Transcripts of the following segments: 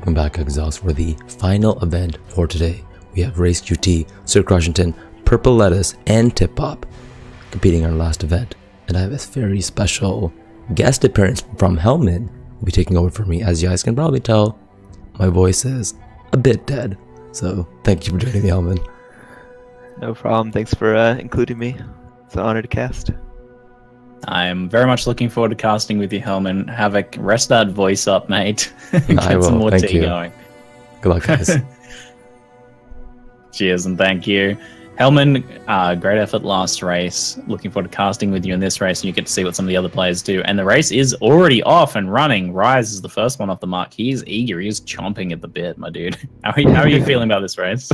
Welcome back, Exiles, for the final event for today. We have RaizQT, SirCrushinton, Purpletuce, and Tippop competing in our last event. And I have a very special guest appearance from Hellman, who will be taking over for me. As you guys can probably tell, my voice is a bit dead. So thank you for joining me, Hellman. No problem. Thanks for including me. It's an honor to cast. I'm very much looking forward to casting with you, Hellman. Havoc, rest that voice up, mate. Get I will. some more Thank tea you. going. Good luck, guys. Cheers and thank you. Hellman, great effort last race. Looking forward to casting with you in this race, and you get to see what some of the other players do. And the race is already off and running. Raiz is the first one off the mark. He's eager. He's chomping at the bit, my dude. How are you feeling about this race?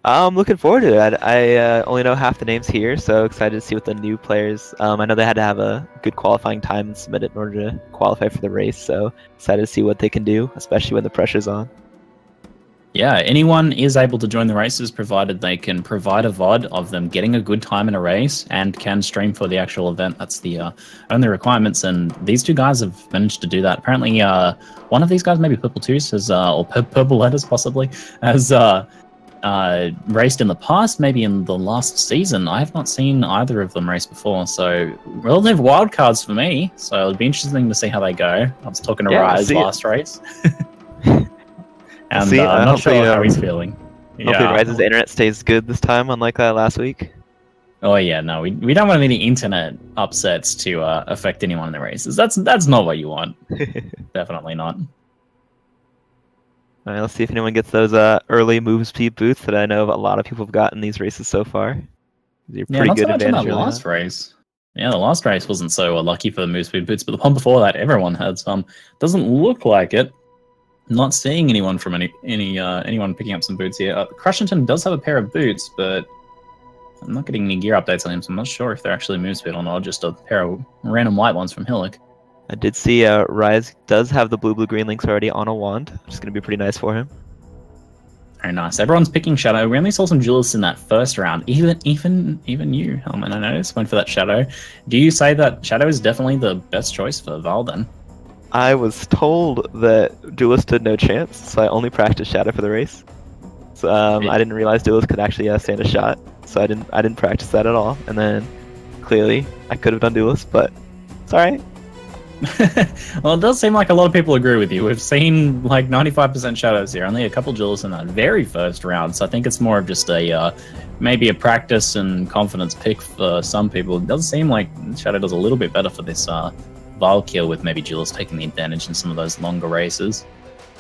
I'm looking forward to it. I only know half the names here, so excited to see what the new players. I know they had to have a good qualifying time and submit it in order to qualify for the race, so excited to see what they can do, especially when the pressure's on. Yeah, anyone is able to join the races provided they can provide a VOD of them getting a good time in a race and can stream for the actual event. That's the only requirements, and these two guys have managed to do that. Apparently, one of these guys, maybe Purpletuce, or Purpletuce possibly, has raced in the past, maybe in the last season. I have not seen either of them race before, so relative wildcards for me. So it'll be interesting to see how they go. I was talking to Raiz last race. And I'm not sure how he's feeling. Hopefully Raiz's internet stays good this time, unlike last week. Oh yeah, no, we don't want any internet upsets to affect anyone in the races. That's not what you want. Definitely not. All right, let's see if anyone gets those early move speed boots that I know a lot of people have gotten these races so far. These are pretty good advantage in that last race. Yeah, the last race wasn't so lucky for the move speed boots, but the one before that, everyone had some. Doesn't look like it. Not seeing anyone from anyone picking up some boots here. Crushington does have a pair of boots, but I'm not getting any gear updates on him, so I'm not sure if they're actually move speed or not. Just a pair of random white ones from Hillock. I did see Raiz does have the blue-green links already on a wand, which is going to be pretty nice for him. Very nice. Everyone's picking Shadow. We only saw some duelists in that first round. Even you, Hellman, I noticed, went for that Shadow. Do you say that Shadow is definitely the best choice for Vaal then? I was told that Duelist stood no chance, so I only practiced Shadow for the race. So I didn't realize Duelist could actually stand a shot, so I didn't practice that at all. And then clearly I could have done Duelist, but it's all right. Well, it does seem like a lot of people agree with you. We've seen like 95% Shadows here, only a couple duelists in that very first round, so I think it's more of just a maybe a practice and confidence pick for some people. It does seem like Shadow does a little bit better for this Vaal kill, with maybe duelists taking the advantage in some of those longer races.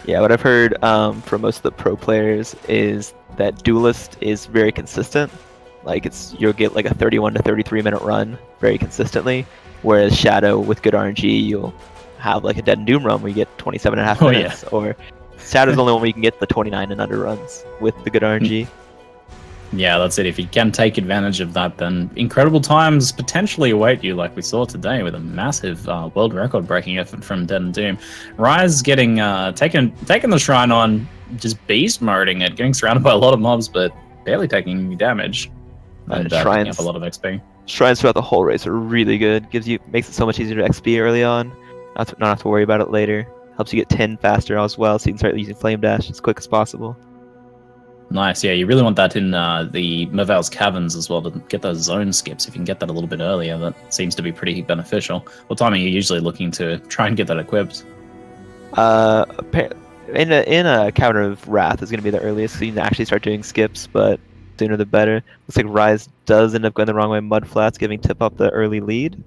Yeah, what I've heard from most of the pro players is that Duelist is very consistent. Like you'll get like a 31 to 33 minute run very consistently. Whereas Shadow, with good RNG, you'll have like a Dead and Doom run where you get 27.5 minutes. Yeah. Or Shadow's the only one where you can get the 29 and under runs with the good RNG. Yeah, that's it. If you can take advantage of that, then incredible times potentially await you, like we saw today with a massive world record-breaking effort from Dead and Doom. Raiz getting taking the Shrine on, just beast moding it, getting surrounded by a lot of mobs, but barely taking any damage. And picking up a lot of XP. Shrines throughout the whole race are really good. Makes it so much easier to XP early on. Not have to worry about it later. Helps you get 10 faster as well, so you can start using Flame Dash as quick as possible. Nice, yeah. You really want that in the Mervale's Caverns as well, to get those zone skips. If you can get that a little bit earlier, that seems to be pretty beneficial. What time are you usually looking to try and get that equipped? In a Cavern of Wrath is going to be the earliest, so you can actually start doing skips, but sooner the better. Looks like Raiz does end up going the wrong way. Mudflats giving Tippop the early lead.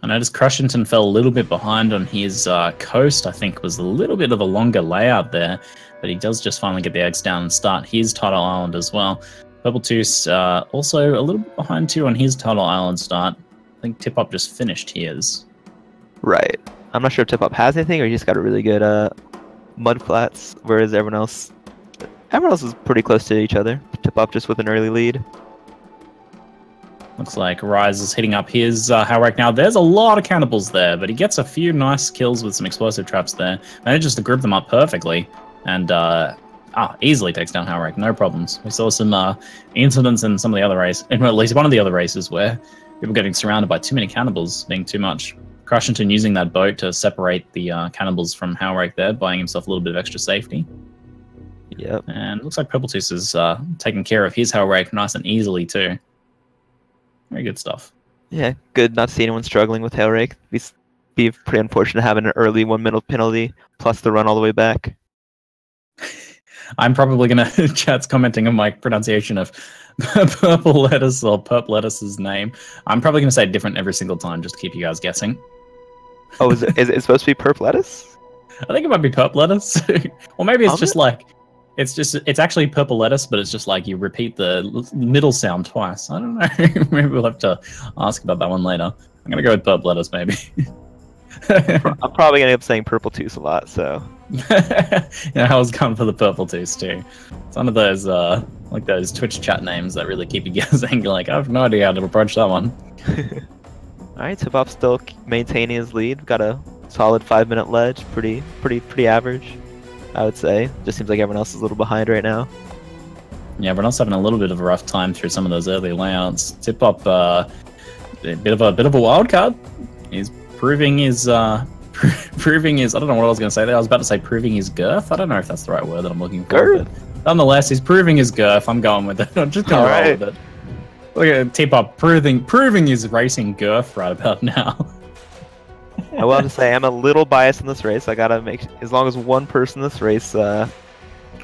I noticed Crushington fell a little bit behind on his coast. I think was a little bit of a longer layout there, but he does just finally get the eggs down and start his Tidal Island as well. Purpletuce also a little bit behind too on his Tidal Island start. I think Tippop just finished his. Right. I'm not sure if Tippop has anything or he just got a really good Mudflats, whereas everyone else is pretty close to each other. Tippop just with an early lead. Looks like Raiz is hitting up his Howrack now. There's a lot of cannibals there, but he gets a few nice kills with some explosive traps there. Manages to group them up perfectly, and easily takes down Howrack, no problems. We saw some incidents in some of the other races, at least one of the other races, where people getting surrounded by too many cannibals being too much. SirCrushinton using that boat to separate the cannibals from Hellrake there, buying himself a little bit of extra safety. Yep. And it looks like Purpletuce is taking care of his Hellrake nice and easily too. Very good stuff. Yeah, good not to see anyone struggling with Hellrake. Be pretty unfortunate having an early 1 minute penalty plus the run all the way back. I'm probably gonna chat's commenting on my pronunciation of Purpletuce or Purpletuce's name. I'm probably gonna say it different every single time just to keep you guys guessing. Oh, is it supposed to be Purpletuce? I think it might be Purpletuce. Or maybe it's just like it's actually Purpletuce, but it's just like you repeat the middle sound twice. I don't know. Maybe we'll have to ask about that one later. I'm gonna go with Purpletuce maybe. I'm probably gonna end up saying Purpletuce a lot, so. Yeah, I was going for the Purpletuce too. It's one of those like those Twitch chat names that really keep you guessing. Like, I have no idea how to approach that one. Alright, Tippop still maintaining his lead. Got a solid 5-minute ledge. Pretty average, I would say. Just seems like everyone else is a little behind right now. Yeah, everyone else having a little bit of a rough time through some of those early layouts. Tippop, a bit of a wild card. He's proving his I don't know what I was going to say there. I was about to say proving his girth. I don't know if that's the right word that I'm looking for. But nonetheless, he's proving his girth. I'm going with it. I'm just going to roll with it. Look at Tippop proving his racing girth right about now. I will have to say I'm a little biased in this race. I gotta make, as long as one person in this race,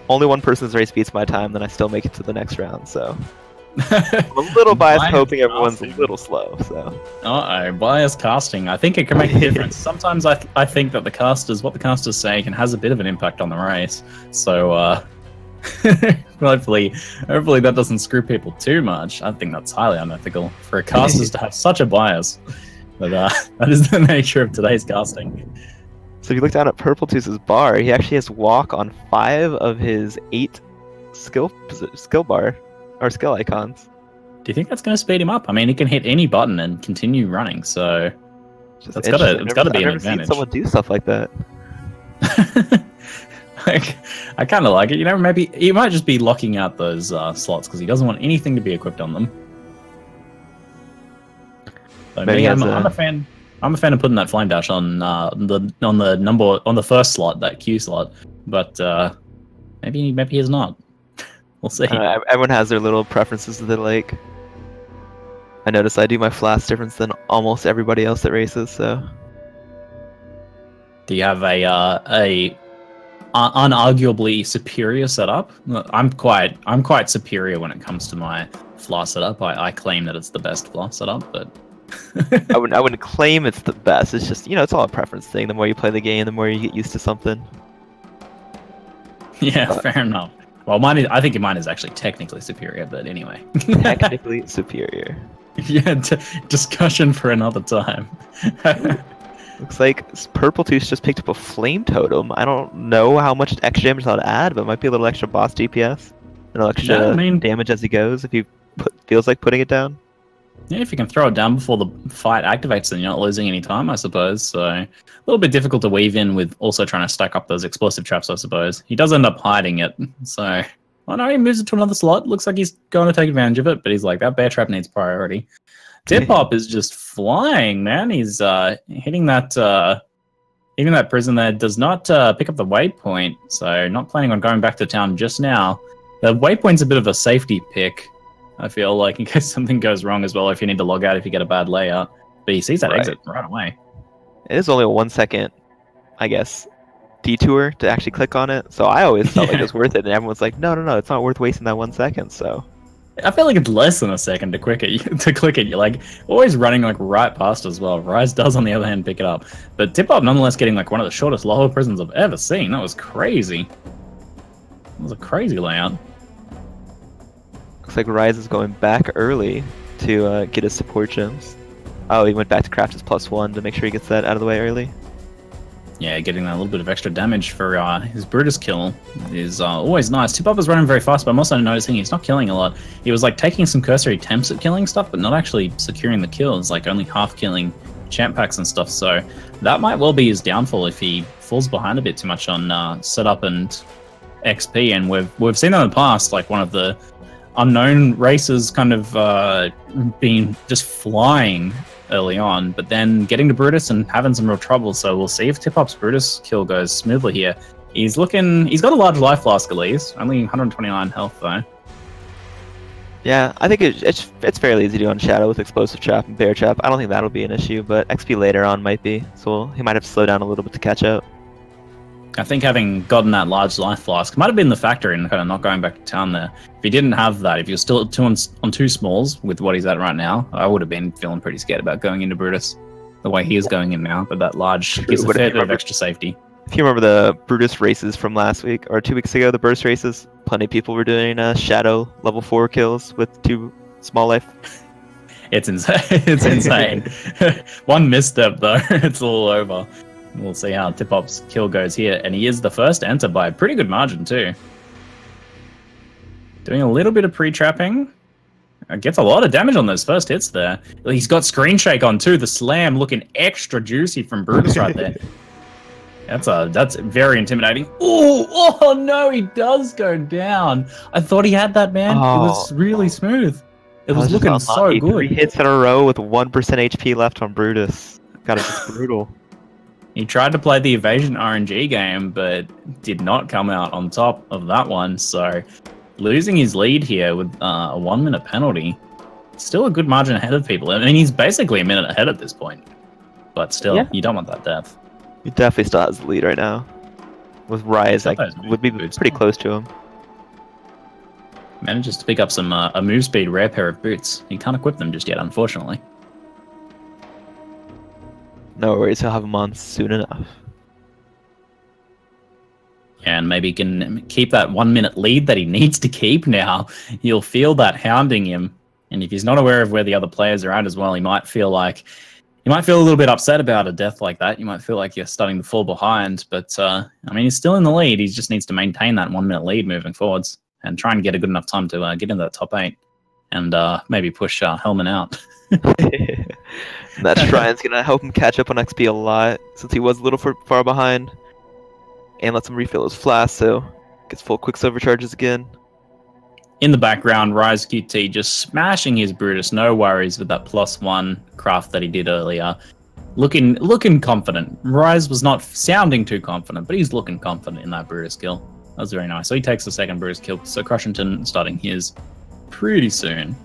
only one person in this race beats my time, then I still make it to the next round. So I'm a little biased, hoping everyone's a little slow. So. Biased casting. I think it can make a difference. Sometimes I think that what the casters say has a bit of an impact on the race. So hopefully that doesn't screw people too much. I think that's highly unethical for casters to have such a bias. But that is the nature of today's casting. So if you look down at Purpletuce's bar, he actually has walk on 5 of his 8 skill bar or skill icons. Do you think that's going to speed him up? I mean, he can hit any button and continue running, so it's got to be an advantage. I've never seen someone do stuff like that. I kind of like it. You know, maybe he might just be locking out those slots because he doesn't want anything to be equipped on them. So maybe I'm a fan. I'm a fan of putting that flame dash on the first slot, that Q slot. But maybe he's not. We'll see. Everyone has their little preferences that they like. I notice I do my flash difference than almost everybody else that races. So, do you have a unarguably superior setup? I'm quite superior when it comes to my flash setup. I claim that it's the best flash setup, but I wouldn't claim it's the best. It's just, it's all a preference thing. The more you play the game, the more you get used to something. Yeah, fair enough. Well, I think mine is actually technically superior, but anyway. Technically superior. Yeah, discussion for another time. Looks like Purpletuce just picked up a flame totem. I don't know how much extra damage that'll add, but it might be a little extra boss DPS. A little extra damage as he goes if he feels like putting it down. Yeah, if you can throw it down before the fight activates, then you're not losing any time, I suppose. So a little bit difficult to weave in with also trying to stack up those explosive traps, I suppose. He does end up hiding it, so... Oh no, he moves it to another slot. Looks like he's going to take advantage of it, but he's like, that bear trap needs priority. Tippop is just flying, man. He's hitting that prison there. Does not pick up the waypoint, so not planning on going back to town just now. The waypoint's a bit of a safety pick, I feel like, in case something goes wrong as well, if you need to log out if you get a bad layout. But he sees that exit right away. It is only a 1 second, I guess, detour to actually click on it. So I always felt like it was worth it, and everyone's like, no, it's not worth wasting that 1 second. So I feel like it's less than a second to click it. You're like always running like right past as well. Rise does, on the other hand, pick it up. But Tippop nonetheless getting like one of the shortest lower prisons I've ever seen. That was crazy. That was a crazy layout. Looks like Rise is going back early to get his support gems. Oh, he went back to craft his +1 to make sure he gets that out of the way early. Yeah, getting that little bit of extra damage for his Brutus kill is always nice. Tippop is running very fast, but I'm also noticing he's not killing a lot. He was like taking some cursory attempts at killing stuff, but not actually securing the kills, like only half killing champ packs and stuff. So that might well be his downfall if he falls behind a bit too much on setup and XP. And we've seen that in the past, like one of the unknown races kind of being just flying early on, but then getting to Brutus and having some real trouble. So we'll see if Tippop's Brutus kill goes smoothly here. He's got a large life flask at least, only 129 health though. Yeah, I think it's fairly easy to do on Shadow with Explosive Trap and Bear Trap. I don't think that'll be an issue, but XP later on might be, so he might have to slow down a little bit to catch up. I think having gotten that large life flask might have been the factor in kind of not going back to town there. If he didn't have that, if you're still at on two smalls with what he's at right now, I would have been feeling pretty scared about going into Brutus the way he is going in now, but that large gives a fair bit of extra safety. If you remember the Brutus races from last week, or 2 weeks ago, the burst races, plenty of people were doing Shadow level 4 kills with 2 small life. It's insane. It's insane. One misstep though, it's all over. We'll see how Tippop's kill goes here, and he is the first to enter by a pretty good margin too. Doing a little bit of pre-trapping. Gets a lot of damage on those first hits there. He's got Screen Shake on too, the slam looking extra juicy from Brutus right there. That's very intimidating. Oh no, he does go down. I thought he had that, man. It was really smooth. It was looking so good. 3 hits in a row with 1% HP left on Brutus. Got it just brutal. He tried to play the evasion RNG game, but did not come out on top of that one. So losing his lead here with a 1 minute penalty, still a good margin ahead of people. I mean, he's basically a minute ahead at this point, but still, you don't want that death. He definitely still has the lead right now. With Raiz, would be pretty close to him. Manages to pick up some a move speed rare pair of boots. He can't equip them just yet, unfortunately. No worries, he'll have them on soon enough. Yeah, and maybe he can keep that 1 minute lead that he needs to keep now. You'll feel that hounding him, and if he's not aware of where the other players are at as well, he might feel a little bit upset about a death like that. You might feel like you're starting to fall behind, but I mean, he's still in the lead. He just needs to maintain that 1 minute lead moving forwards and try and get a good enough time to get into that top 8 and maybe push Hellman out. That Shrine's going to help him catch up on XP a lot since he was a little far behind, and lets him refill his flask, so gets full Quicksilver charges again. In the background, RaizQT just smashing his Brutus, no worries with that +1 craft that he did earlier. Looking confident. Raiz was not sounding too confident, but he's looking confident in that Brutus kill. That was very nice. So he takes the second Brutus kill. So SirCrushinton starting his pretty soon.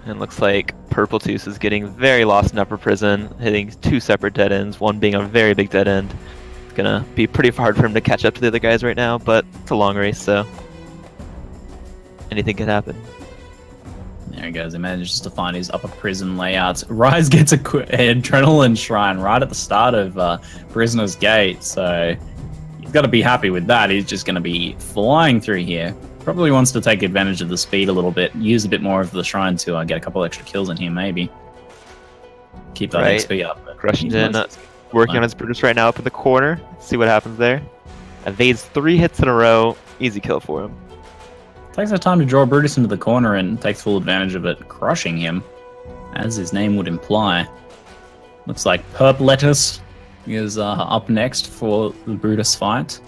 And looks like Purpletuce is getting very lost in Upper Prison, hitting 2 separate dead ends, one being a very big dead end. It's gonna be pretty hard for him to catch up to the other guys right now, but it's a long race, so anything can happen. There he goes. He manages to find his Upper Prison layouts. Raiz gets an Adrenaline Shrine right at the start of Prisoner's Gate, so he's got to be happy with that. He's just going to be flying through here. Probably wants to take advantage of the speed a little bit, use a bit more of the Shrine to get a couple extra kills in here, maybe. Keep that XP up. SirCrushinton working on his Brutus right now up in the corner. Let's see what happens there. Evades 3 hits in a row. Easy kill for him. Takes the time to draw Brutus into the corner and takes full advantage of it, crushing him, as his name would imply. Looks like Purpletuce is up next for the Brutus fight.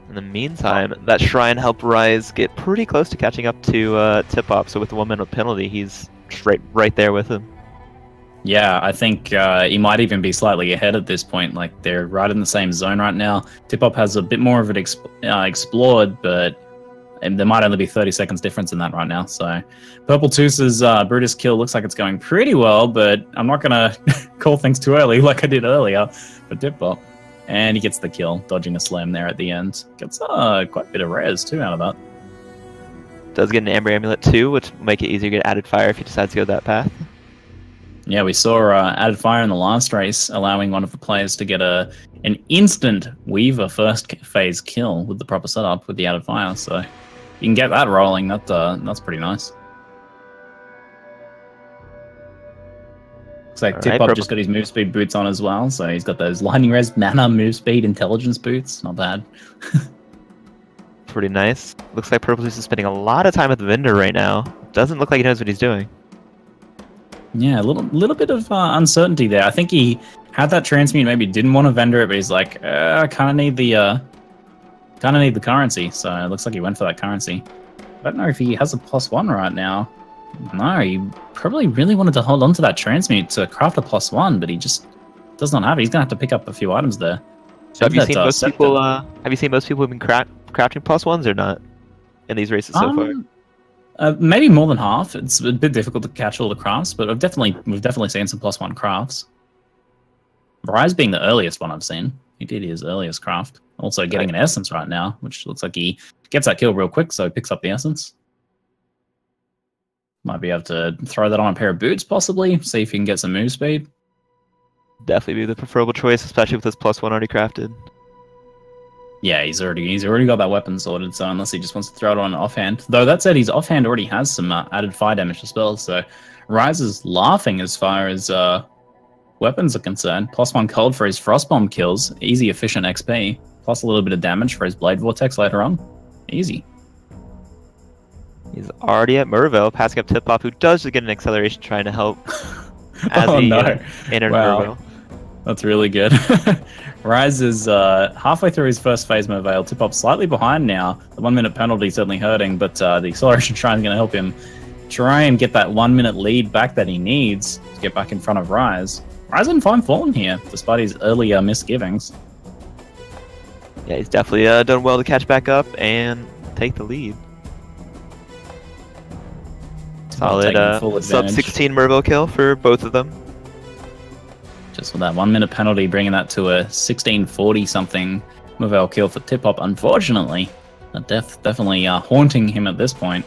In the meantime, that Shrine helped Raiz get pretty close to catching up to Tippop, so with the 1 minute penalty, he's right there with him. Yeah, I think he might even be slightly ahead at this point. Like, they're right in the same zone right now. Tippop has a bit more of it explored, but there might only be 30 seconds difference in that right now. So Purpletuce's Brutus kill looks like it's going pretty well, but I'm not going to call things too early like I did earlier for Tippop. And he gets the kill, dodging a slam there at the end. Gets quite a bit of res too out of that. Does get an Amber Amulet too, which will make it easier to get added fire if he decides to go that path. Yeah, we saw added fire in the last race, allowing one of the players to get an instant Weaver first phase kill with the proper setup with the added fire. So you can get that rolling. That's pretty nice. Looks like Tippop just got his move speed boots on as well, so he's got those lightning res, mana, move speed, intelligence boots. Not bad. Pretty nice. Looks like Purpletuce is spending a lot of time at the vendor right now. Doesn't look like he knows what he's doing. Yeah, a little bit of uncertainty there. I think he had that transmute, maybe didn't want to vendor it, but he's like, I kind of need the currency. So it looks like he went for that currency. I don't know if he has a +1 right now. No, he probably really wanted to hold on to that transmute to craft a +1, but he just does not have it. He's gonna have to pick up a few items there. So have you seen most people? Have you seen most people have been crafting +1s or not in these races so far? Maybe more than half. It's a bit difficult to catch all the crafts, but we've definitely seen some +1 crafts. Raiz being the earliest one I've seen. He did his earliest craft. Also getting an essence right now, which looks like he gets that kill real quick, so he picks up the essence. Might be able to throw that on a pair of boots, possibly. See if he can get some move speed. Definitely be the preferable choice, especially with this +1 already crafted. Yeah, he's already got that weapon sorted, so unless he just wants to throw it on offhand. Though that said, his offhand already has some added fire damage to spells, so Raiz is laughing as far as weapons are concerned. +1 cold for his Frostbomb kills. Easy, efficient XP. Plus a little bit of damage for his Blade Vortex later on. Easy. He's already at Merville, passing up Tippop, who does get an acceleration trying to help. As oh no. Entered wow. Merville. That's really good. Raiz is halfway through his first phase Mervale. Tippop slightly behind now. The 1 minute penalty certainly hurting, but the acceleration shrine is going to help him try and get that 1 minute lead back that he needs to get back in front of Raiz. Raiz in fine form here, despite his earlier misgivings. Yeah, he's definitely done well to catch back up and take the lead. Solid sub-16 Merville kill for both of them. Just with that 1 minute penalty, bringing that to a 1640-something Merville kill for Tippop, unfortunately. Definitely haunting him at this point.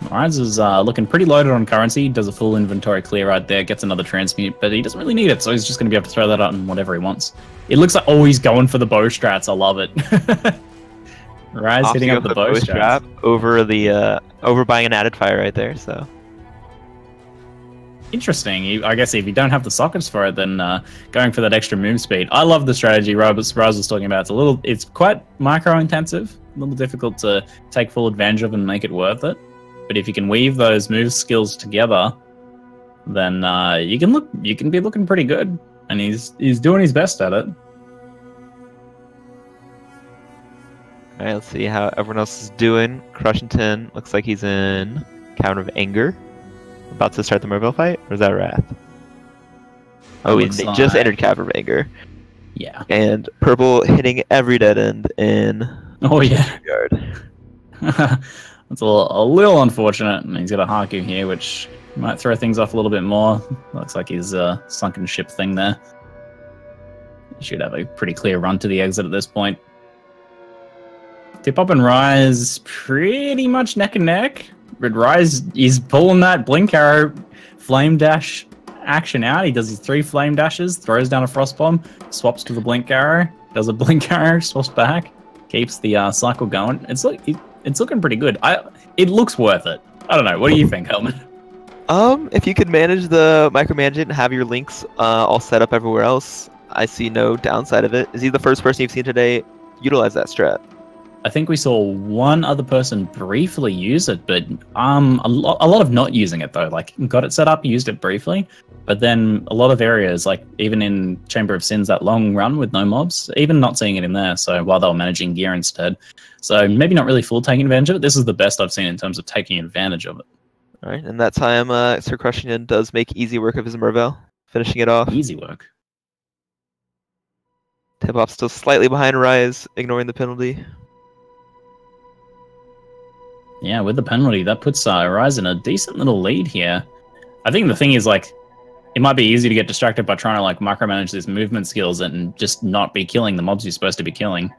Raiz is looking pretty loaded on currency, does a full inventory clear right there, gets another transmute, but he doesn't really need it, so he's just going to be able to throw that out on whatever he wants. It looks like, oh, he's going for the bow strats, I love it. Raiz hitting up the bow strap over buying an added fire right there, so. Interesting. I guess if you don't have the sockets for it, then going for that extra move speed. I love the strategy Raz was talking about. It's quite micro intensive, a little difficult to take full advantage of and make it worth it. But if you can weave those move skills together, then you can be looking pretty good. And he's doing his best at it. Alright, let's see how everyone else is doing. Crushington looks like he's in Cavern of Anger. About to start the Merville fight? Or is that Wrath? Oh, he just entered Cavern of Anger. Yeah. And Purple hitting every dead end in Yard. That's a little unfortunate. And he's got a Haku here, which might throw things off a little bit more. Looks like his sunken ship thing there. He should have a pretty clear run to the exit at this point. Tippop and Raiz pretty much neck and neck. But Raiz is pulling that blink arrow flame dash action out. He does his 3 flame dashes, throws down a frost bomb, swaps to the blink arrow, does a blink arrow, swaps back, keeps the cycle going. It's looking pretty good. It looks worth it. I don't know. What do you think, Helmet? If you could manage the micromanage it and have your links all set up everywhere else, I see no downside of it. Is he the first person you've seen today utilize that strat? I think we saw one other person briefly use it, but a lot of not using it though. Like, got it set up, used it briefly, but then a lot of areas, like even in Chamber of Sins, that long run with no mobs, even not seeing it in there. So while they were managing gear instead, so maybe not really full taking advantage of it. This is the best I've seen in terms of taking advantage of it. All right, and that time, SirCrushinton does make easy work of his Merville, finishing it off. Easy work. Tippop still slightly behind Raiz, ignoring the penalty. Yeah, with the penalty, that puts Raiz in a decent little lead here. I think the thing is, like, it might be easy to get distracted by trying to, like, micromanage these movement skills and just not be killing the mobs you're supposed to be killing.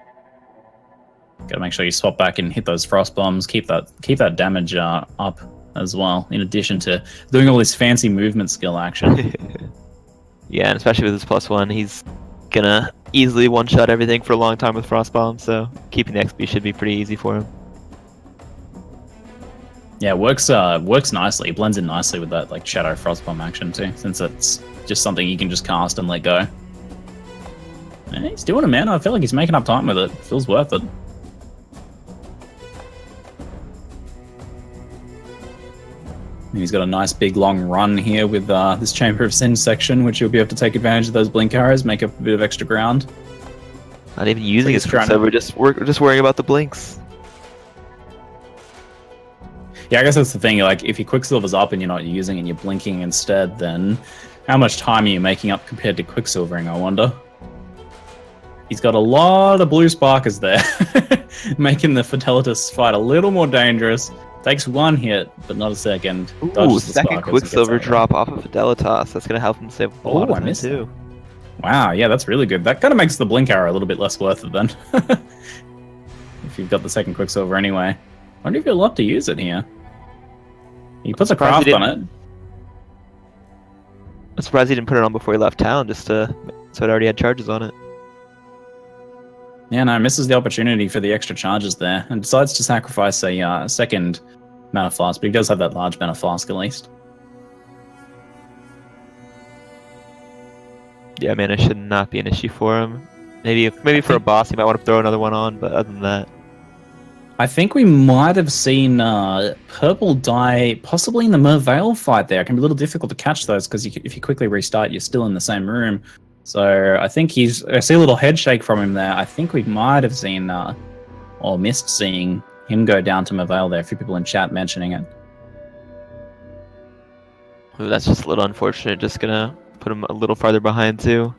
Gotta make sure you swap back and hit those frost bombs, keep that damage up as well, in addition to doing all this fancy movement skill action. Yeah, and especially with his +1, he's gonna easily one-shot everything for a long time with frost bombs, so keeping the XP should be pretty easy for him. Yeah, it works nicely. It blends in nicely with that like shadow frostbomb action too, since it's just something you can just cast and let go. Yeah, he's doing it, man. I feel like he's making up time with it. Feels worth it. And he's got a nice big long run here with this Chamber of Sin section, which you'll be able to take advantage of those blink arrows, make up a bit of extra ground. Not even using his so we're just worrying about the blinks. Yeah, I guess that's the thing. Like, if your Quicksilver's up and you're not using it and you're blinking instead, then how much time are you making up compared to Quicksilvering, I wonder? He's got a lot of blue sparkers there, making the Purpletuce fight a little more dangerous. Takes one hit, but not a second. Ooh, second Quicksilver drop off of Purpletuce. That's going to help him save a lot of time, too. Wow, yeah, that's really good. That kind of makes the blink arrow a little bit less worth it then. If you've got the second Quicksilver anyway. I wonder if you'll love to use it here. He puts a craft on it. I'm surprised he didn't put it on before he left town, just so it already had charges on it. Yeah, no, misses the opportunity for the extra charges there, and decides to sacrifice a second Mana Flask, but he does have that large Mana Flask at least. Yeah, mana should not be an issue for him. Maybe for a boss, he might want to throw another one on, but other than that... I think we might have seen Purple die possibly in the Vaal fight there. It can be a little difficult to catch those, because if you quickly restart, you're still in the same room. So I think I see a little head shake from him there. I think we might have seen, or missed seeing him go down to Vaal there. A few people in chat mentioning it. Ooh, that's just a little unfortunate. Just gonna put him a little farther behind too.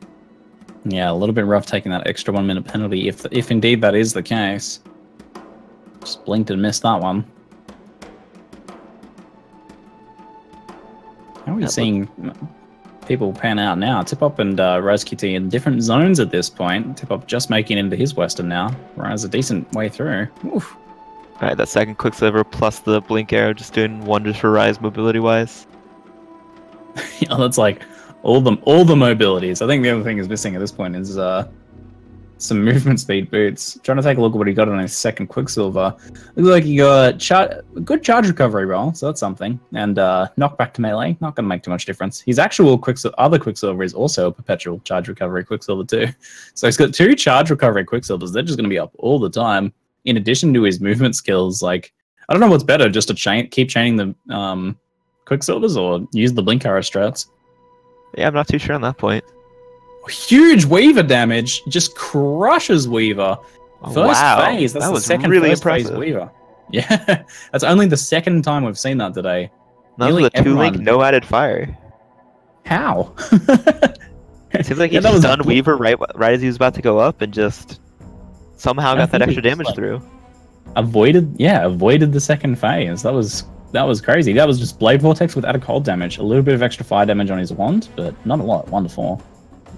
Yeah, a little bit rough taking that extra 1 minute penalty, if indeed that is the case. Just blinked and missed that one. How are we seeing people pan out now? Tippop and RaizQT in different zones at this point. Tippop just making it into his Western now. Raiz a decent way through. Oof. Alright, that second Quicksilver plus the blink arrow just doing wonders for Raiz mobility-wise. Yeah, that's like all the mobilities. I think the other thing is missing at this point is some movement speed boots. Trying to take a look at what he got on his second Quicksilver. Looks like he got good charge recovery roll, so that's something. And knockback to melee, not going to make too much difference. His actual other Quicksilver is also a perpetual charge recovery Quicksilver too. So he's got 2 charge recovery Quicksilvers. They're just going to be up all the time. In addition to his movement skills, like, I don't know what's better, just to keep chaining the Quicksilvers or use the blink arrow strats. Yeah, I'm not too sure on that point. Huge Weaver damage, just crushes Weaver. First phase, that's the second really impressive phase Weaver. Yeah, that's only the second time we've seen that today. That was a 2-link, no added fire. How? It seems like he just stunned Weaver right as he was about to go up and just somehow got that extra damage through. Avoided the second phase. That was crazy. That was just Blade Vortex with added cold damage. A little bit of extra fire damage on his wand, but not a lot. 1 to 4.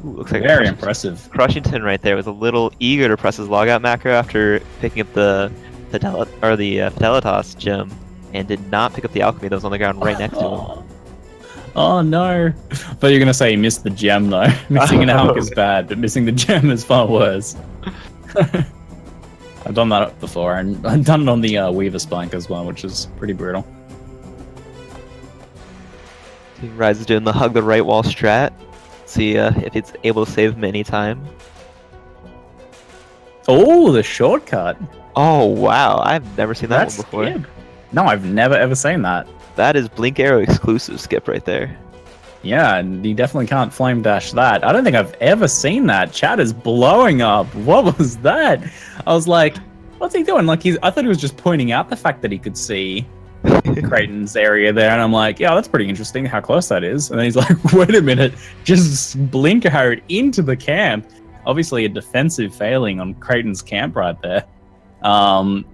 Ooh, looks like very impressive. Crushington right there was a little eager to press his logout macro after picking up the Purpletuce gem, and did not pick up the alchemy that was on the ground right next to him. Oh no! But you're gonna say he missed the gem though. Missing an alch is bad, but missing the gem is far worse. I've done that before, and I've done it on the Weaver Spike as well, which is pretty brutal. Raiz is doing the hug the right wall strat. See if it's able to save him any time. Oh, the shortcut. Oh, wow. I've never seen that one before. Skip. No, I've never ever seen that. That is Blink Arrow exclusive skip right there. Yeah, and you definitely can't flame dash that. I don't think I've ever seen that. Chat is blowing up. What was that? I was like, what's he doing? Like, I thought he was just pointing out the fact that he could see Creighton's area there, and I'm like, yeah, that's pretty interesting how close that is. And then he's like, wait a minute, just blink arrowed into the camp. Obviously a defensive failing on Creighton's camp right there. I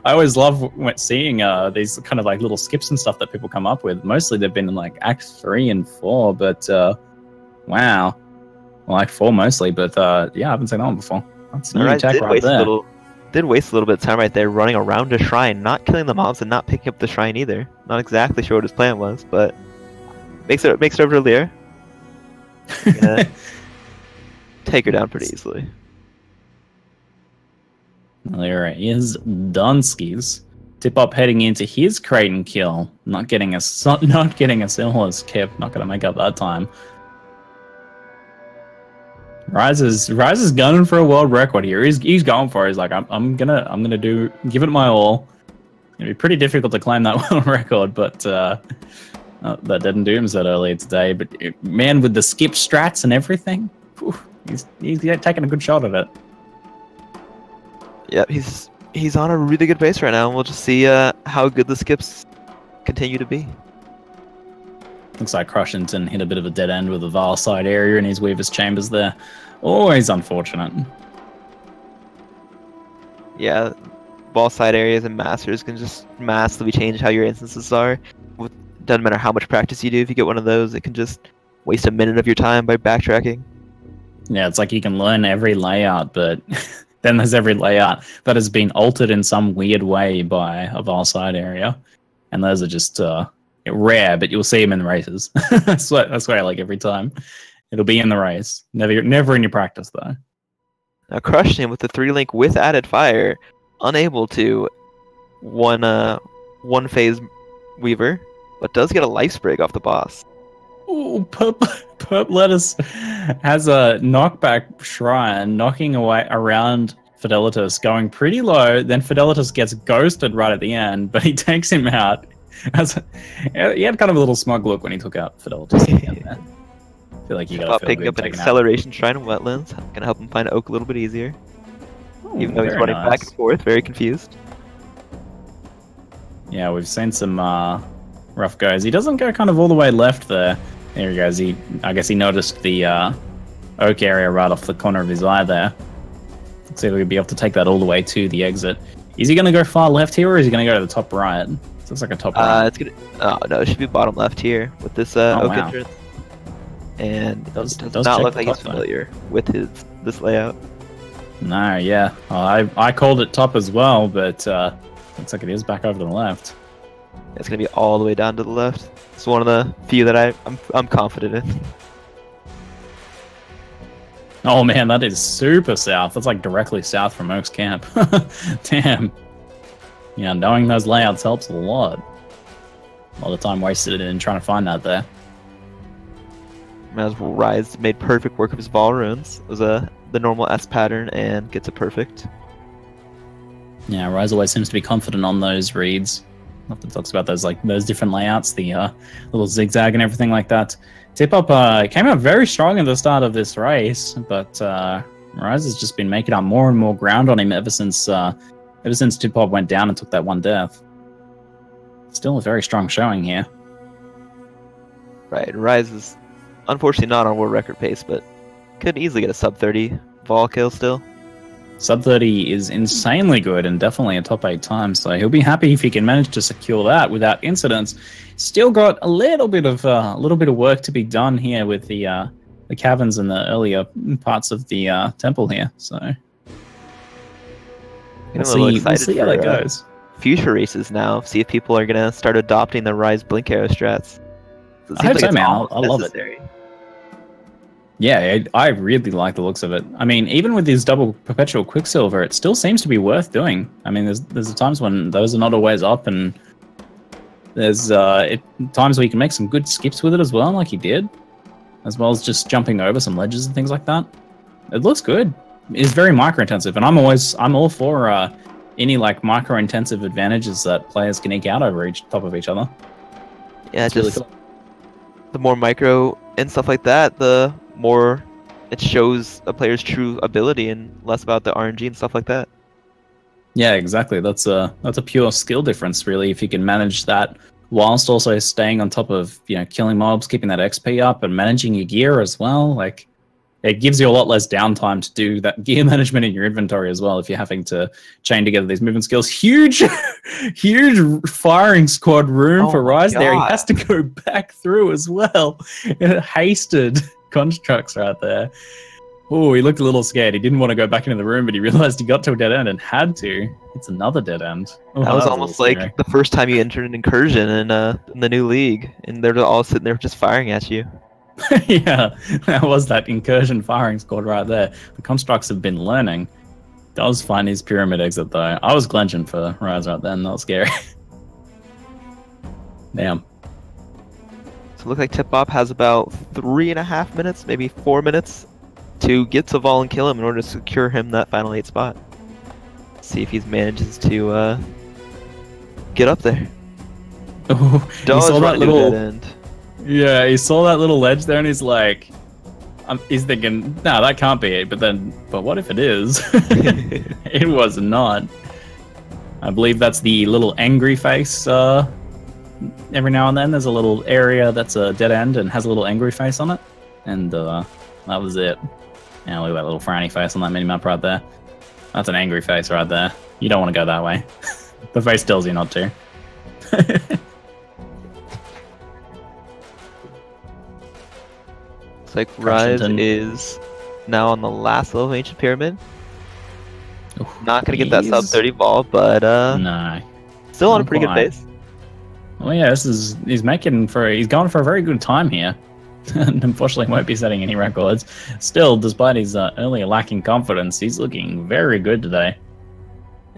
always love seeing these kind of like little skips and stuff that people come up with. Mostly they've been in like Act 3 and 4, but wow. Well, like 4 mostly, but yeah, I haven't seen that one before. That's new tech right there. Did waste a little bit of time right there running around a shrine, not killing the mobs and not picking up the shrine either. Not exactly sure what his plan was, but makes it over to Lear. Take her down pretty easily. There is Dunskies. Tippop heading into his Creighton kill, not getting a similar skip. Not gonna make up that time. Raiz is gunning for a world record here. He's going for it. He's like, I'm gonna give it my all. It's gonna be pretty difficult to claim that world record, but that didn't do him so earlier today. But man, with the skip strats and everything, whew, he's taking a good shot at it. Yep, he's he's on a really good pace right now, and we'll just see how good the skips continue to be. Looks like Crushington hit a bit of a dead end with the Vaal side area in his Weaver's Chambers there. Always unfortunate. Yeah, Vaal side areas and masters can just massively change how your instances are. Doesn't matter how much practice you do, if you get one of those, it can just waste a minute of your time by backtracking. Yeah, it's like you can learn every layout, but then there's every layout that has been altered in some weird way by a Vaal side area. And those are just rare, but you'll see them in the races. That's what I like every time. It'll be in the race. Never in your practice, though. Now Crushington with the 3-link with added fire, unable to one phase Weaver, but does get a life sprig off the boss. Ooh, Purpletuce has a knockback shrine, knocking away around Fidelitas, going pretty low. Then Fidelitas gets ghosted right at the end, but he takes him out. He had kind of a little smug look when he took out Fidelitas at the end there. I feel like you got picking up an acceleration shrine in wetlands, gonna help him find Oak a little bit easier. Ooh, even though he's running back and forth, very confused. Yeah, we've seen some rough goes. He doesn't go kind of all the way left there. There he goes. I guess he noticed the oak area right off the corner of his eye there. Let's see if we'll be able to take that all the way to the exit. Is he going to go far left here, or is he going to go to the top right? It looks like a top right. It's gonna. Oh no, it should be bottom left here with this oak wow. entrance. And it does check not look like top, he's familiar with this layout. No, yeah. I called it top as well, but looks like it is back over to the left. It's gonna be all the way down to the left. It's one of the few that I'm confident in. Oh man, that is super south. That's like directly south from Oak's camp. Damn. Yeah, knowing those layouts helps a lot. A lot of time wasted in trying to find that there. As Raiz made perfect work of his Vaal runes. It was the normal S pattern and gets it perfect. Yeah, Raiz always seems to be confident on those reads. Often talks about those different layouts, the little zigzag and everything like that. Tippop came out very strong at the start of this race, but Raiz has just been making up more and more ground on him ever since Tippop went down and took that one death. Still a very strong showing here. Right, Raiz is unfortunately not on world record pace, but could easily get a sub 30 Vaal kill still. Sub 30 is insanely good and definitely a top 8 time, so he'll be happy if he can manage to secure that without incidents. Still got a little bit of work to be done here with the caverns and the earlier parts of the temple here. So we'll see how that goes. Future races now. See if people are gonna start adopting the Raiz blink arrow strats. I hope so, man. I love it. Yeah, I really like the looks of it. I mean, even with these double perpetual quicksilver, it still seems to be worth doing. I mean, there's times when those are not always up, and there's times where you can make some good skips with it as well, like he did, as well as just jumping over some ledges and things like that. It looks good. It's very micro intensive, and I'm all for any like micro intensive advantages that players can eke out over top of each other. Yeah, it's really cool. The more micro and stuff like that, the more it shows a player's true ability and less about the RNG and stuff like that. Yeah, exactly. That's a pure skill difference, really, if you can manage that whilst also staying on top of, killing mobs, keeping that XP up, and managing your gear as well. Like, it gives you a lot less downtime to do that gear management in your inventory as well if you're having to chain together these movement skills. Huge firing squad room for Raiz there. He has to go back through as well. Hasted constructs right there. Oh, he looked a little scared. He didn't want to go back into the room, but he realized he got to a dead end and had to. It's another dead end. Oh, that was almost like the first time you entered an incursion in the new league, and they're all sitting there just firing at you. Yeah, that was that incursion firing squad right there. The constructs have been learning. Does find his pyramid exit though. I was glenching for Raiz right then. That was scary. Damn. So it looks like Tippop has about 3.5 minutes, maybe 4 minutes, to get to Vaal and kill him in order to secure him that final 8 spot. See if he manages to get up there. Oh, he saw that little dead end. Yeah, he saw that little ledge there, and he's like, he's thinking, no, that can't be it. But what if it is? It was not. I believe that's the little angry face. Every now and then there's a little area that's a dead end and has a little angry face on it. And that was it. Yeah, look at that little frowny face on that mini-map right there. That's an angry face right there. You don't want to go that way. The face tells you not to. Looks like Raiz is now on the last level of Ancient Pyramid. Oof, not going to get that sub 30 Vaal, but no. Still on a pretty good pace. Well, yeah, he's going for a very good time here. And unfortunately won't be setting any records. Still, despite his earlier lacking confidence, he's looking very good today.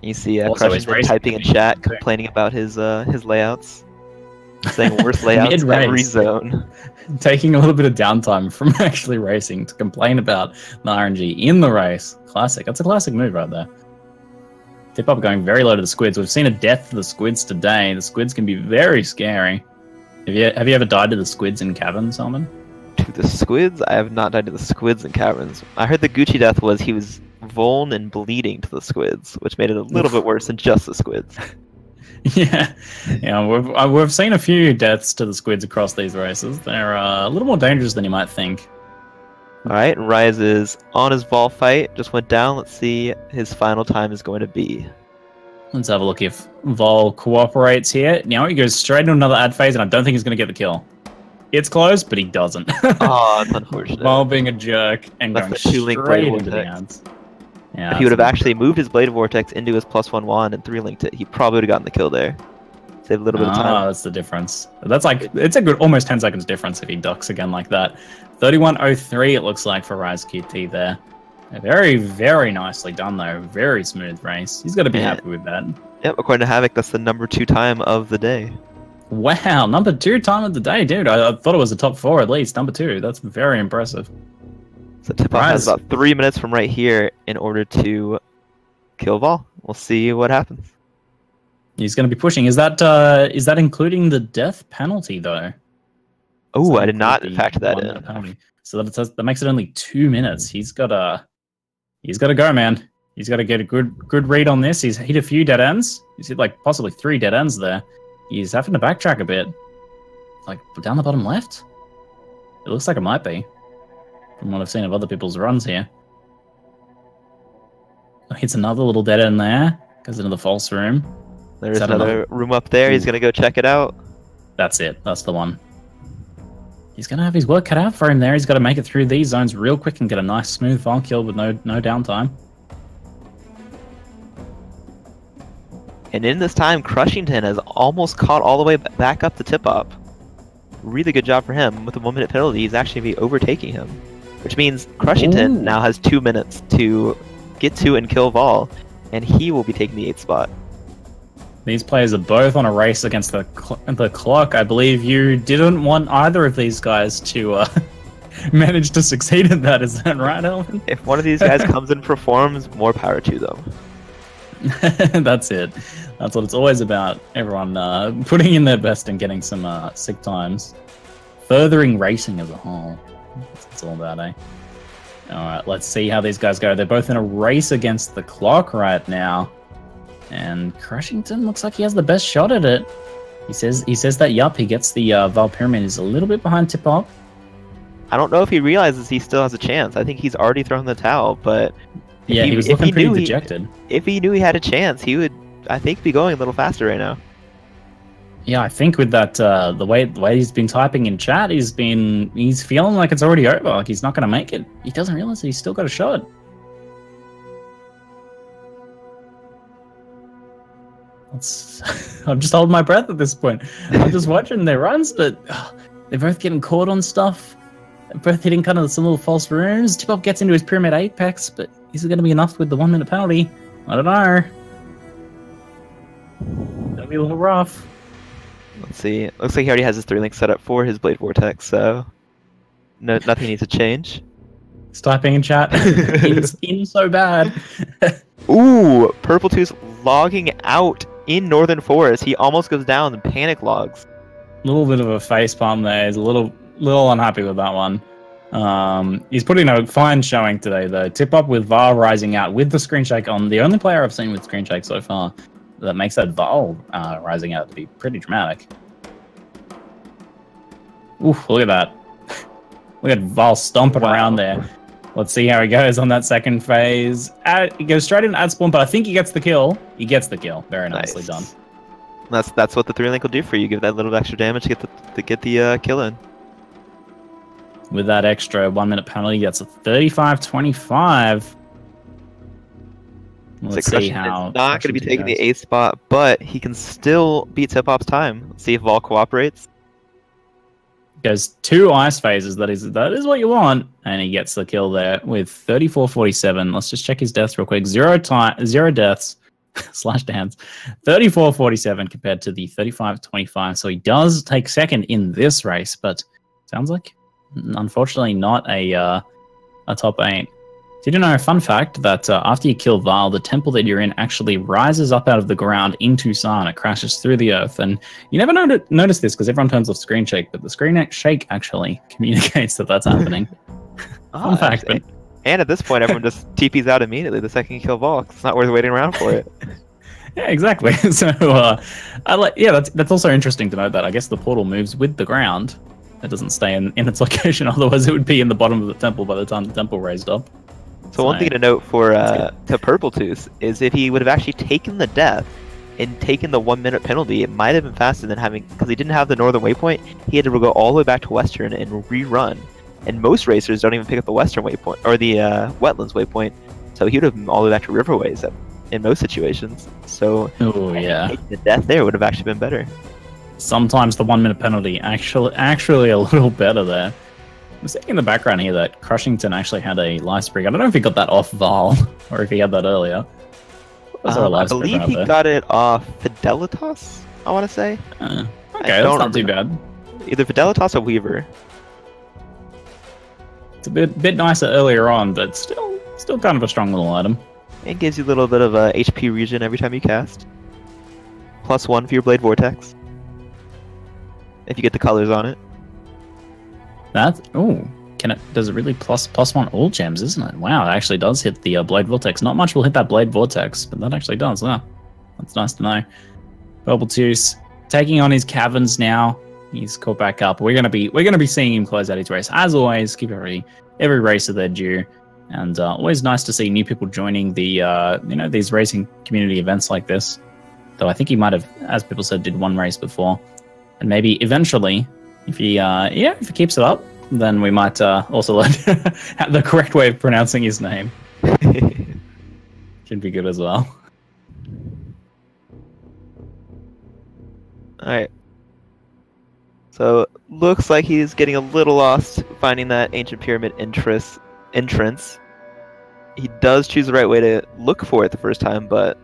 You see Crushington typing in chat, complaining about his layouts. Saying worst layouts every zone. Taking a little bit of downtime from actually racing to complain about the RNG in the race. Classic. That's a classic move right there. Tippop going very low to the squids. We've seen a death to the squids today. The squids can be very scary. Have you ever died to the squids in caverns, Salman? To the squids? I have not died to the squids in caverns. I heard the Gucci death was he was vuln and bleeding to the squids, which made it a little bit worse than just the squids. Yeah, we've seen a few deaths to the squids across these races. They're a little more dangerous than you might think. Alright, Raiz is on his Vaal fight, just went down. Let's see his final time is going to be. Let's have a look if Vaal cooperates here. Now he goes straight into another ad phase, and I don't think he's going to get the kill. It's close, but he doesn't. Oh, that's unfortunate. Vaal being a jerk and going straight into the ads. Yeah, if he would have actually moved his Blade Vortex into his +1 wand and 3-linked it, he probably would have gotten the kill there. Save a little bit of time. That's the difference. That's like, it's a good almost 10 seconds difference if he ducks again like that. 31.03 it looks like for RaizQT there. Very, very nicely done though. Very smooth race. He's got to be happy with that. Yep, according to Havoc, that's the #2 time of the day. Wow, #2 time of the day, dude. I thought it was the top 4 at least. #2. That's very impressive. So Tippop has about 3 minutes from right here in order to kill Vaal. We'll see what happens. He's going to be pushing. Is that including the death penalty though? Oh, I did not factor that in. Penalty. So that makes it only 2 minutes. He's got to go, man. He's got to get a good read on this. He's hit a few dead ends. He's hit like possibly 3 dead ends there. He's having to backtrack a bit. Like down the bottom left? It looks like it might be. From what I've seen of other people's runs here. Hits another little dead end there. Goes into the false room. There's another room up there. He's going to go check it out. That's it. That's the one. He's going to have his work cut out for him there. He's got to make it through these zones real quick and get a nice smooth Vaal kill with no downtime. And in this time, Crushington has almost caught all the way back up to Tippop. Really good job for him. With a 1 minute penalty, he's actually be overtaking him. Which means Crushington now has 2 minutes to get to and kill Vaal, and he will be taking the 8th spot. These players are both on a race against the clock. I believe you didn't want either of these guys to manage to succeed at that. Is that right, Elvin? If one of these guys comes and performs, more power to them. That's it. That's what it's always about. Everyone putting in their best and getting some sick times. Furthering racing as a whole. That's what it's all about, eh? Alright, let's see how these guys go. They're both in a race against the clock right now. And Crushington looks like he has the best shot at it. He says that, yup, he gets the Vaal Pyramid. He's a little bit behind Tippop. I don't know if he realizes he still has a chance. I think he's already thrown the towel, but... Yeah, he was looking pretty dejected. If he knew he had a chance, he would, I think, be going a little faster right now. Yeah, I think with that, the way he's been typing in chat, he's feeling like it's already over, like he's not going to make it. He doesn't realize that he's still got a shot. I'm just holding my breath at this point. I'm just watching their runs, but they're both getting caught on stuff. They're both hitting kind of some little false rooms. Tippop gets into his Pyramid Apex, but is it going to be enough with the 1 minute penalty? I don't know. That'll be a little rough. Let's see. Looks like he already has his 3-link set up for his Blade Vortex, so nothing needs to change. He's typing in chat. in so bad. Ooh, Purpletuce logging out in Northern Forest. He almost goes down and panic logs. A little bit of a facepalm there. He's a little unhappy with that one. He's putting a fine showing today, though. Tippop with Vaal rising out with the screen shake on. The only player I've seen with screen shake so far. that makes that Vaal rising out to be pretty dramatic. Oof, look at that. Look at Vaal stomping around there. Let's see how he goes on that second phase. He goes straight in ad spawn, but I think he gets the kill. He gets the kill. Very nicely done. That's what the 3-link will do for you. Give that little extra damage to get the kill in. With that extra 1 minute penalty, he gets a 35-25. Let's see how. It's not going to be taking the 8th spot, but he can still beat Tippop's time. Let's see if Vaal cooperates. Goes 2 ice phases. That is what you want, and he gets the kill there with 34-47. Let's just check his deaths real quick. 0 deaths slash dance. 34-47 compared to the 35-25. So he does take second in this race, but sounds like unfortunately not a top 8. Did you know a fun fact that after you kill Vaal, the temple that you're in actually rises up out of the ground into Sun. It crashes through the earth, and you never notice this because everyone turns off screen shake, but the screen shake actually communicates that that's happening. Fun fact. But... And at this point, everyone just TPs out immediately the second you kill Vaal. It's not worth waiting around for it. Yeah, exactly. So, that's also interesting to note that I guess the portal moves with the ground. It doesn't stay in its location, otherwise it would be in the bottom of the temple by the time the temple raised up. So one thing to note for to Purpletuce is if he would have actually taken the death and taken the 1 minute penalty, it might have been faster than having, because he didn't have the northern waypoint, he had to go all the way back to western and rerun. And most racers don't even pick up the western waypoint or the wetlands waypoint, so he would have been all the way back to riverways in most situations. So taking the death there would have actually been better. Sometimes the 1 minute penalty actually a little better there. I'm thinking in the background here that Crushington actually had a life sprig. I don't know if he got that off Vaal or if he had that earlier. I believe he got it off Fidelitas, I want to say. Okay, that's not too bad. Either Fidelitas or Weaver. It's a bit nicer earlier on, but still kind of a strong little item. It gives you a little bit of a HP regen every time you cast. +1 for your Blade Vortex. If you get the colors on it. Does it really +1 all gems, isn't it? Wow, it actually does hit the Blade Vortex. Not much will hit that Blade Vortex, but that actually does. Wow, that's nice to know. Purpletuce taking on his caverns now. He's caught back up. We're gonna be seeing him close out his race as always. Give every racer their due, and always nice to see new people joining the these racing community events like this. Though I think he might have, as people said, did one race before, and maybe eventually. If he keeps it up, then we might also learn the correct way of pronouncing his name. Should be good as well. Alright. So, looks like he's getting a little lost finding that ancient pyramid entrance. He does choose the right way to look for it the first time, but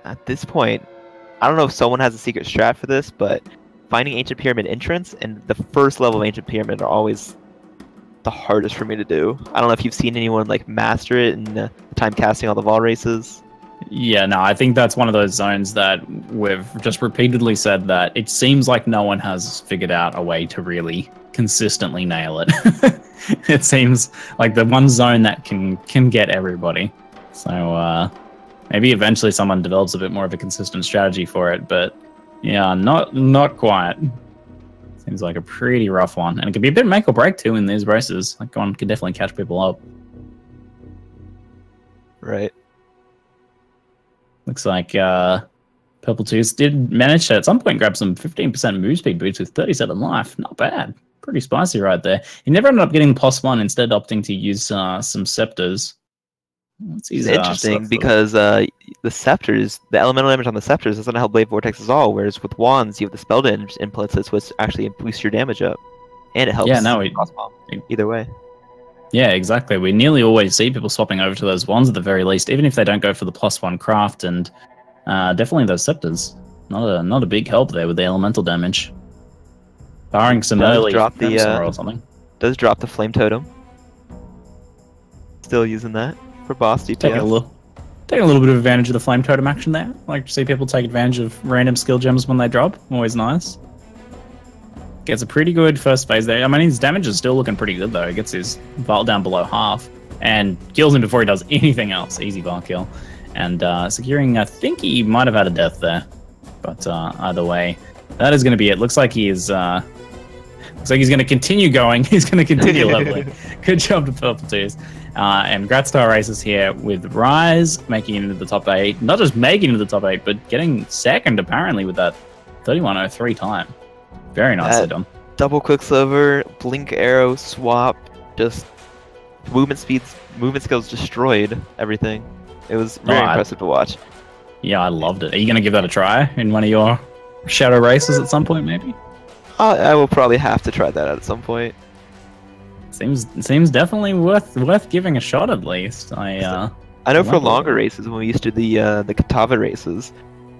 at this point, I don't know if someone has a secret strat for this, but finding ancient pyramid entrance and the first level of ancient pyramid are always the hardest for me to do. I don't know if you've seen anyone like master it in the time casting all the Vaal races. Yeah, no, I think that's one of those zones that we've just repeatedly said that it seems like no one has figured out a way to really consistently nail it. It seems like the one zone that can get everybody. So maybe eventually someone develops a bit more of a consistent strategy for it, but yeah, not quite. Seems like a pretty rough one, and it could be a bit make or break too in these races. Like one could definitely catch people up. Right. Looks like Purpletuce did manage to at some point grab some 15% move speed boots with 37 life. Not bad. Pretty spicy right there. He never ended up getting +1, instead opting to use some scepters. It's interesting because the scepters, the elemental damage on the scepters doesn't help Blade Vortex at all, whereas with wands you have the spell damage inputs, which actually boosts your damage up. And it helps. Yeah, no, either way. Yeah, exactly. We nearly always see people swapping over to those wands at the very least, even if they don't go for the +1 craft, and definitely those scepters. Not a big help there with the elemental damage. Barring some early drop the or something. Does drop the flame totem. Still using that for boss DPS. Taking a little bit of advantage of the flame totem action there. Like to see people take advantage of random skill gems when they drop. Always nice. Gets a pretty good first phase there. I mean, his damage is still looking pretty good though. He gets his Vaal down below half and kills him before he does anything else. Easy Vaal kill. and securing. I think he might have had a death there, but either way, that is going to be it. Looks like he is. Looks like he's going to continue going. He's going to continue leveling. Good job to Purpletuce. And congrats to our racers here with Rise making it into the top 8. Not just making it into the top 8, but getting second apparently with that 31:03 time. Very nicely done. Double Quicksilver, Blink Arrow, Swap, just movement skills destroyed everything. It was very impressive to watch. Yeah, I loved it. Are you going to give that a try in one of your shadow races at some point, maybe? I will probably have to try that out at some point. Seems definitely worth giving a shot at least. I know for longer races, when we used to do the Katava races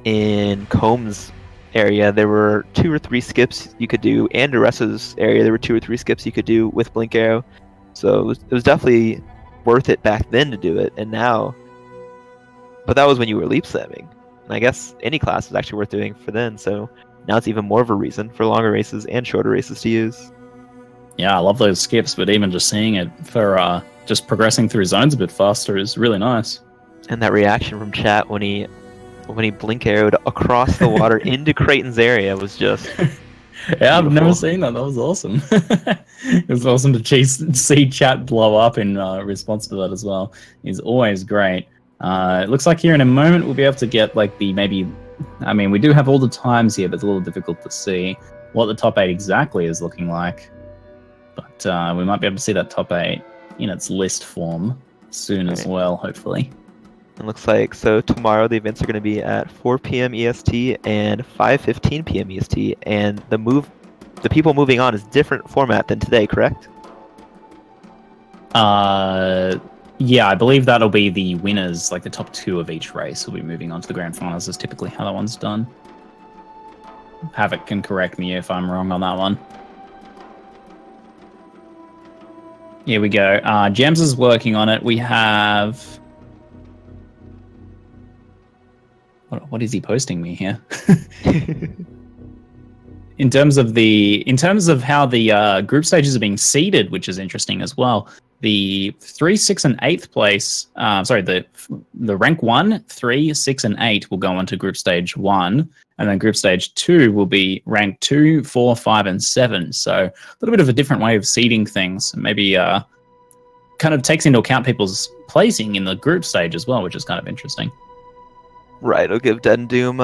in Combs area, there were 2 or 3 skips you could do, and Aressa's area there were 2 or 3 skips you could do with Blink Arrow. So it was definitely worth it back then to do it, and now. But that was when you were leap slamming, and I guess any class was actually worth doing for then. So now it's even more of a reason for longer races and shorter races to use. Yeah, I love those skips, but even just seeing it for just progressing through zones a bit faster is really nice. And that reaction from chat when he blink arrowed across the water into Creighton's area was just yeah, I've never seen that. That was awesome. It was awesome to see chat blow up in response to that as well. He's always great. It looks like here in a moment we'll be able to get like the maybe. I mean, we do have all the times here, but it's a little difficult to see what the top 8 exactly is looking like. But we might be able to see that top 8 in its list form soon as well, hopefully. It looks like, so tomorrow the events are going to be at 4 p.m. EST and 5:15 p.m. EST, and the people moving on is different format than today, correct? Yeah, I believe that'll be the winners, like the top 2 of each race will be moving on to the grand finals. Is typically how that one's done. Havoc can correct me if I'm wrong on that one. Here we go. Gems is working on it. We have. What is he posting me here? in terms of how the group stages are being seeded, which is interesting as well. The 3, 6, and 8th place, the rank 1, 3, 6, and 8 will go on to group stage 1, and then group stage 2 will be rank 2, 4, 5, and 7. So a little bit of a different way of seeding things. Maybe kind of takes into account people's placing in the group stage as well, which is kind of interesting. Right, it'll give Dead and Doom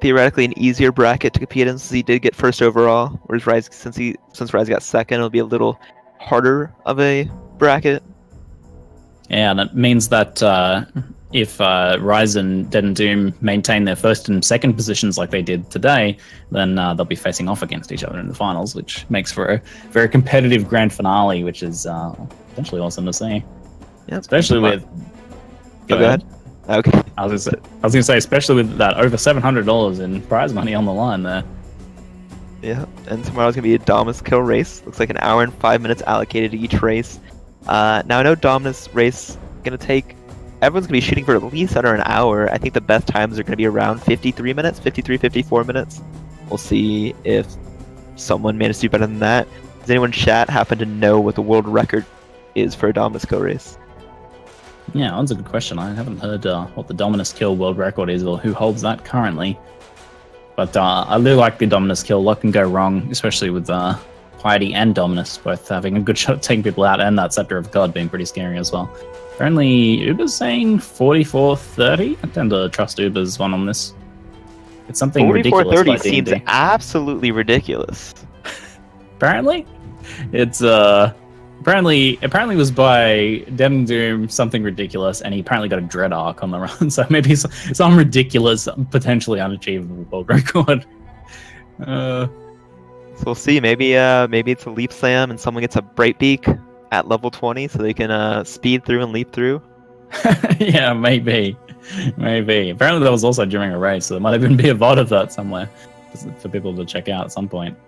theoretically an easier bracket to compete in, since he did get first overall, whereas Rise, since Rise got second, it'll be a little harder of a bracket. Yeah, and it means that if Rise and Dead and Doom maintain their first and second positions like they did today, then they'll be facing off against each other in the finals, which makes for a very competitive grand finale, which is potentially awesome to see. Yeah, especially with. Go ahead. Okay. I was gonna say, especially with that over $700 in prize money on the line there. Yeah, and tomorrow's gonna be a Dominus kill race. Looks like an hour and 5 minutes allocated to each race. Now I know Dominus race gonna take. Everyone's gonna be shooting for at least under an hour. I think the best times are gonna be around 53 minutes, 53, 54 minutes. We'll see if someone managed to do better than that. Does anyone in chat happen to know what the world record is for a Dominus kill race? Yeah, that's a good question. I haven't heard what the Dominus kill world record is or who holds that currently. But I do like the Dominus kill. A lot can go wrong, especially with Piety and Dominus both having a good shot at taking people out, and that Scepter of God being pretty scary as well. Apparently, Uber's saying 44-30. I tend to trust Uber's one on this. It's something ridiculous. 44-30 seems absolutely ridiculous. Apparently, it's apparently it was by Dead and Doom something ridiculous, and he apparently got a Dread Arc on the run. So maybe some ridiculous, potentially unachievable world record. So we'll see. Maybe it's a leap slam and someone gets a Brightbeak at level 20, so they can speed through and leap through. Yeah, maybe. Apparently that was also during a race, so there might even be a VOD of that somewhere for people to check out at some point.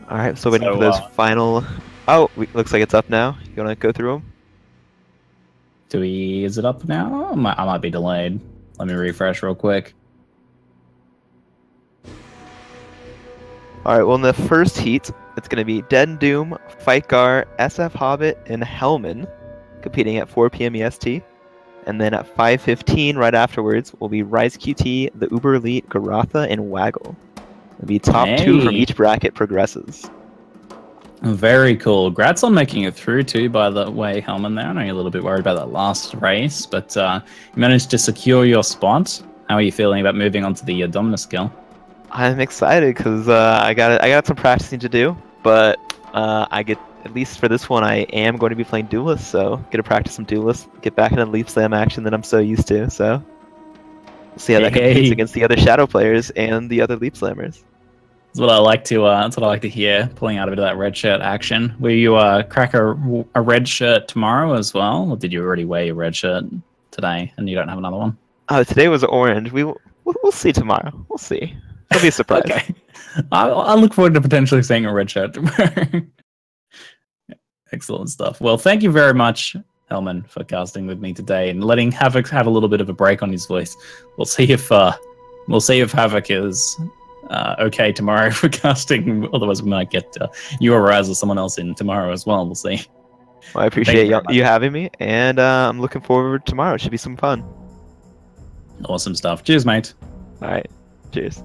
All right, so waiting for those final. Oh, looks like it's up now. You want to go through them? Is it up now? I might be delayed. Let me refresh real quick. All right, well, in the first heat, it's going to be Dead and Doom, Fightgar, SF Hobbit, and Hellman competing at 4 p.m. EST. And then at 5:15, right afterwards, will be RaizQT, the Uber Elite, Garatha, and Waggle. It'll be top 2 from each bracket progresses. Very cool. Grats on making it through too, by the way, Hellman there. I know you're a little bit worried about that last race, but you managed to secure your spot. How are you feeling about moving on to the Dominus skill? I'm excited because I got some practicing to do, but I get, at least for this one, I am going to be playing Duelist, so get to practice some Duelist, get back into Leap Slam action that I'm so used to, so we'll see how that competes against the other Shadow players and the other Leap Slammers. That's what I like to. That's what I like to hear. Pulling out a bit of that red shirt action. Will you crack a red shirt tomorrow as well, or did you already wear your red shirt today and you don't have another one? Today was orange. We'll see tomorrow. We'll see. It'll be a surprise. Okay. I look forward to potentially seeing a red shirt tomorrow. Excellent stuff. Well, thank you very much, Hellman, for casting with me today and letting Havoc have a little bit of a break on his voice. We'll see if Havoc is okay tomorrow for casting. Otherwise, we might get you or Raz or someone else in tomorrow as well. We'll see. Well, I appreciate you having me, and I'm looking forward to tomorrow. It should be some fun. Awesome stuff. Cheers, mate. All right. Cheers.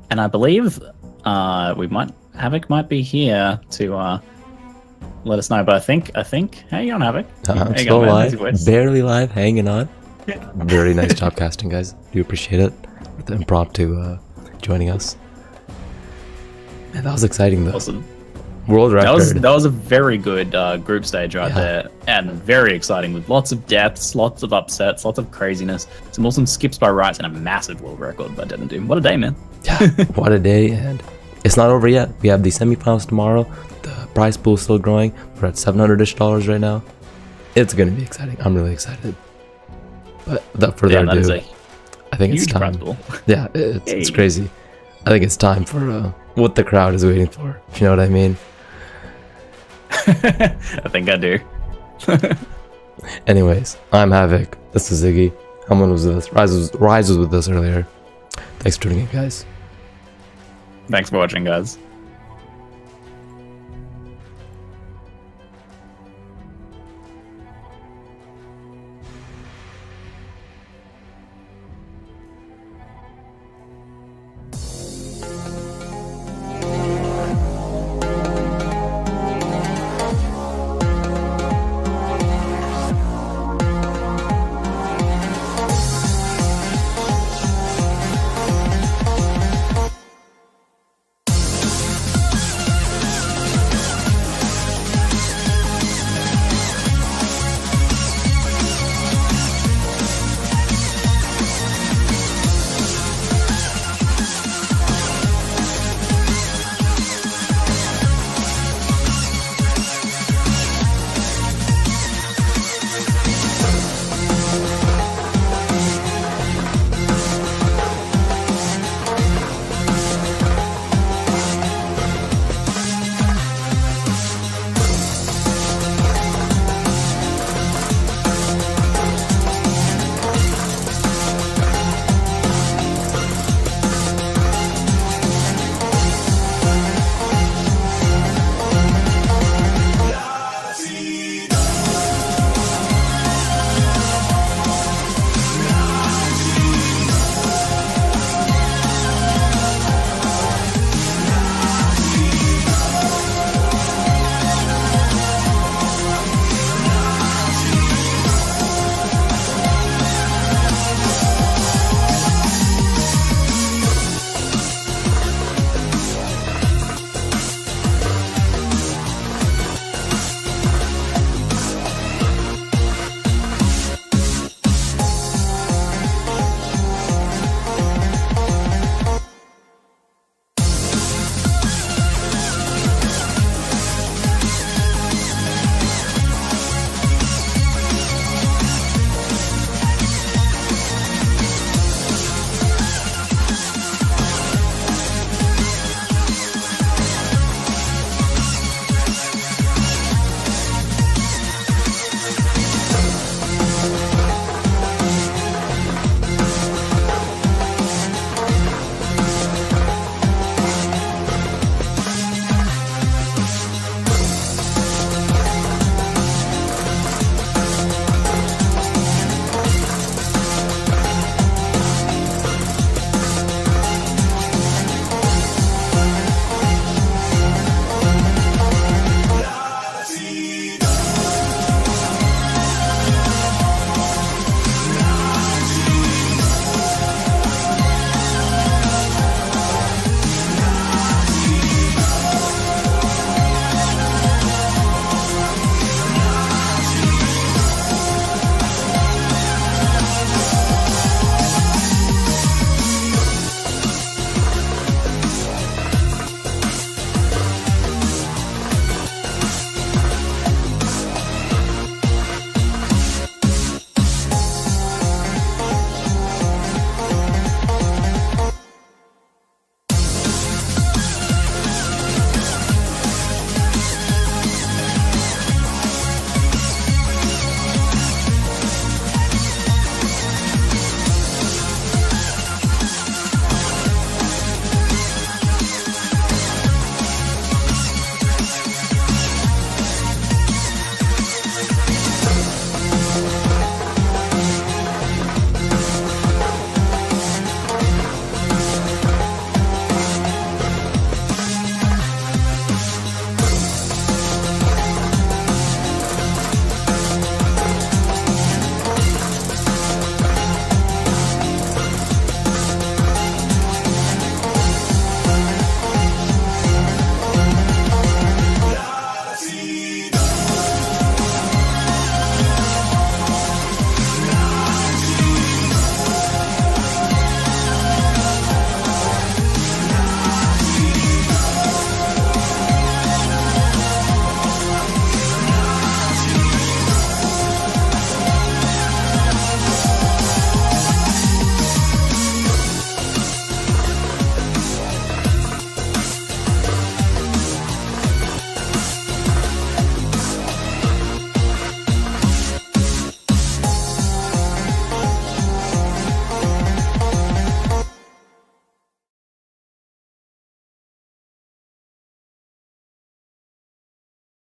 And I believe Havoc might be here to let us know. But I think, hang on, Havoc. I'm still live, barely live, hanging on. Very nice job casting, guys. Do appreciate it. With the impromptu joining us. Man, that was exciting though. Awesome. World record. That was a very good group stage right there, and very exciting with lots of depths, lots of upsets, lots of craziness, some awesome skips by Rights, and a massive world record by Dead and Doom. What a day, man! Yeah, what a day! And it's not over yet. We have the semifinals tomorrow. The prize pool is still growing. We're at $700-ish right now. It's gonna be exciting. I'm really excited. But without further ado, I think it's time. Yeah, it's crazy. I think it's time for what the crowd is waiting for. If you know what I mean. I think I do. Anyways, I'm Havoc. This is Ziggy. Hellman was with us. Rise was with us earlier. Thanks for tuning in, guys. Thanks for watching, guys.